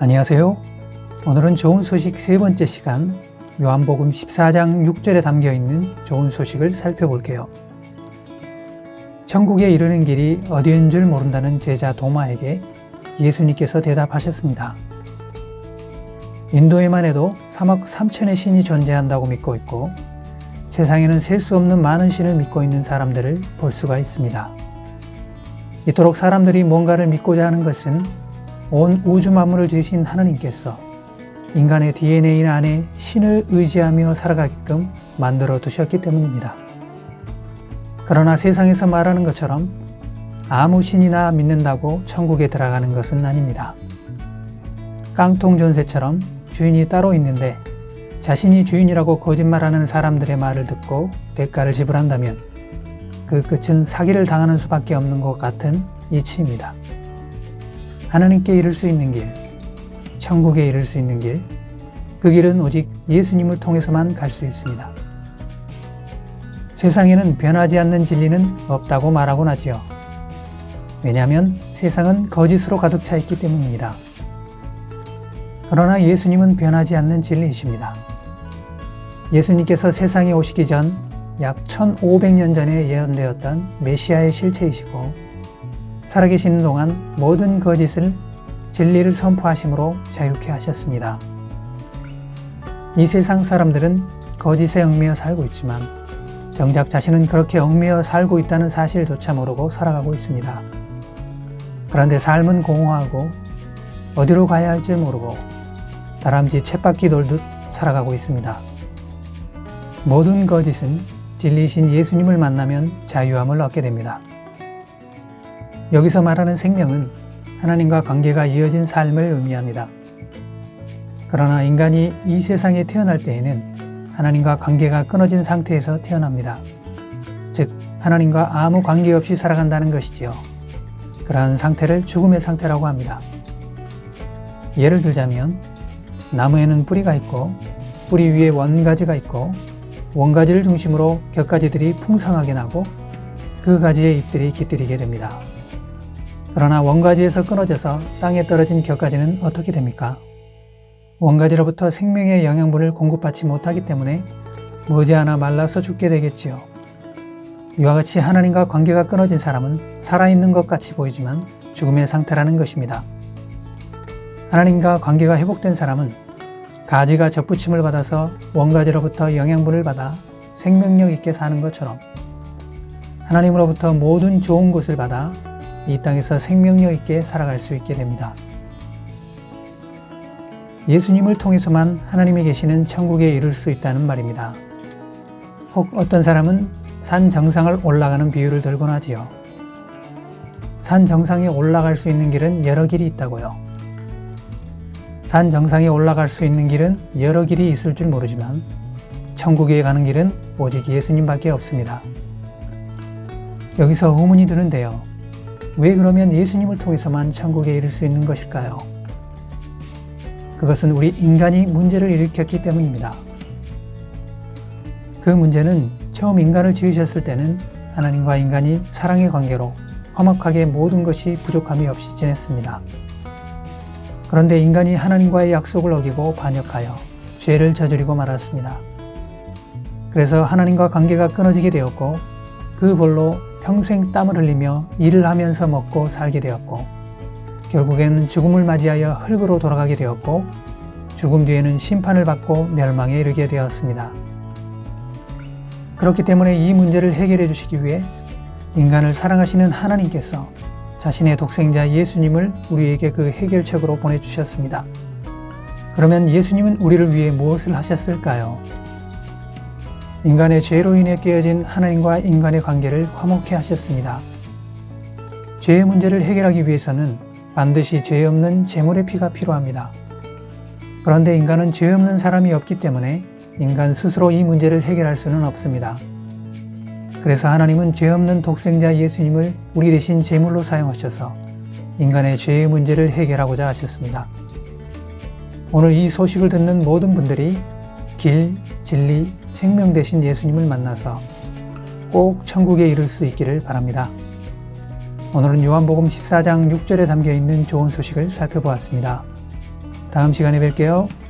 안녕하세요. 오늘은 좋은 소식 세 번째 시간, 요한복음 14장 6절에 담겨 있는 좋은 소식을 살펴볼게요. 천국에 이르는 길이 어디인 줄 모른다는 제자 도마에게 예수님께서 대답하셨습니다. 인도에만 해도 3억 3천의 신이 존재한다고 믿고 있고, 세상에는 셀 수 없는 많은 신을 믿고 있는 사람들을 볼 수가 있습니다. 이토록 사람들이 뭔가를 믿고자 하는 것은 온 우주 만물을 지으신 하나님께서 인간의 DNA 안에 신을 의지하며 살아가게끔 만들어 두셨기 때문입니다. 그러나 세상에서 말하는 것처럼 아무 신이나 믿는다고 천국에 들어가는 것은 아닙니다. 깡통 전세처럼 주인이 따로 있는데 자신이 주인이라고 거짓말하는 사람들의 말을 듣고 대가를 지불한다면 그 끝은 사기를 당하는 수밖에 없는 것 같은 이치입니다. 하나님께 이를 수 있는 길, 천국에 이를 수 있는 길, 그 길은 오직 예수님을 통해서만 갈 수 있습니다. 세상에는 변하지 않는 진리는 없다고 말하곤 하지요. 왜냐하면 세상은 거짓으로 가득 차 있기 때문입니다. 그러나 예수님은 변하지 않는 진리이십니다. 예수님께서 세상에 오시기 전 약 1500년 전에 예언되었던 메시아의 실체이시고, 살아계시는 동안 모든 거짓을 진리를 선포하심으로 자유케 하셨습니다. 이 세상 사람들은 거짓에 얽매여 살고 있지만 정작 자신은 그렇게 얽매여 살고 있다는 사실조차 모르고 살아가고 있습니다. 그런데 삶은 공허하고 어디로 가야 할지 모르고 다람쥐 쳇바퀴 돌듯 살아가고 있습니다. 모든 거짓은 진리이신 예수님을 만나면 자유함을 얻게 됩니다. 여기서 말하는 생명은 하나님과 관계가 이어진 삶을 의미합니다. 그러나 인간이 이 세상에 태어날 때에는 하나님과 관계가 끊어진 상태에서 태어납니다. 즉, 하나님과 아무 관계없이 살아간다는 것이지요. 그러한 상태를 죽음의 상태라고 합니다. 예를 들자면 나무에는 뿌리가 있고 뿌리 위에 원가지가 있고 원가지를 중심으로 곁가지들이 풍성하게 나고 그 가지의 잎들이 깃들이게 됩니다. 그러나 원가지에서 끊어져서 땅에 떨어진 곁가지는 어떻게 됩니까? 원가지로부터 생명의 영양분을 공급받지 못하기 때문에 머지않아 말라서 죽게 되겠지요. 이와 같이 하나님과 관계가 끊어진 사람은 살아있는 것 같이 보이지만 죽음의 상태라는 것입니다. 하나님과 관계가 회복된 사람은 가지가 접붙임을 받아서 원가지로부터 영양분을 받아 생명력 있게 사는 것처럼 하나님으로부터 모든 좋은 것을 받아 이 땅에서 생명력 있게 살아갈 수 있게 됩니다. 예수님을 통해서만 하나님이 계시는 천국에 이룰 수 있다는 말입니다. 혹 어떤 사람은 산 정상을 올라가는 비유를 들곤 하지요. 산 정상에 올라갈 수 있는 길은 여러 길이 있다고요. 산 정상에 올라갈 수 있는 길은 여러 길이 있을 줄 모르지만 천국에 가는 길은 오직 예수님밖에 없습니다. 여기서 의문이 드는데요. 왜 그러면 예수님을 통해서만 천국에 이를 수 있는 것일까요? 그것은 우리 인간이 문제를 일으켰기 때문입니다. 그 문제는 처음 인간을 지으셨을 때는 하나님과 인간이 사랑의 관계로 화목하게 모든 것이 부족함이 없이 지냈습니다. 그런데 인간이 하나님과의 약속을 어기고 반역하여 죄를 저지르고 말았습니다. 그래서 하나님과 관계가 끊어지게 되었고 그 벌로 평생 땀을 흘리며 일을 하면서 먹고 살게 되었고 결국에는 죽음을 맞이하여 흙으로 돌아가게 되었고 죽음 뒤에는 심판을 받고 멸망에 이르게 되었습니다. 그렇기 때문에 이 문제를 해결해 주시기 위해 인간을 사랑하시는 하나님께서 자신의 독생자 예수님을 우리에게 그 해결책으로 보내주셨습니다. 그러면 예수님은 우리를 위해 무엇을 하셨을까요? 인간의 죄로 인해 깨어진 하나님과 인간의 관계를 화목케 하셨습니다. 죄의 문제를 해결하기 위해서는 반드시 죄 없는 제물의 피가 필요합니다. 그런데 인간은 죄 없는 사람이 없기 때문에 인간 스스로 이 문제를 해결할 수는 없습니다. 그래서 하나님은 죄 없는 독생자 예수님을 우리 대신 제물로 사용하셔서 인간의 죄의 문제를 해결하고자 하셨습니다. 오늘 이 소식을 듣는 모든 분들이 길, 진리, 생명 되신 예수님을 만나서 꼭 천국에 이를 수 있기를 바랍니다. 오늘은 요한복음 14장 6절에 담겨있는 좋은 소식을 살펴보았습니다. 다음 시간에 뵐게요.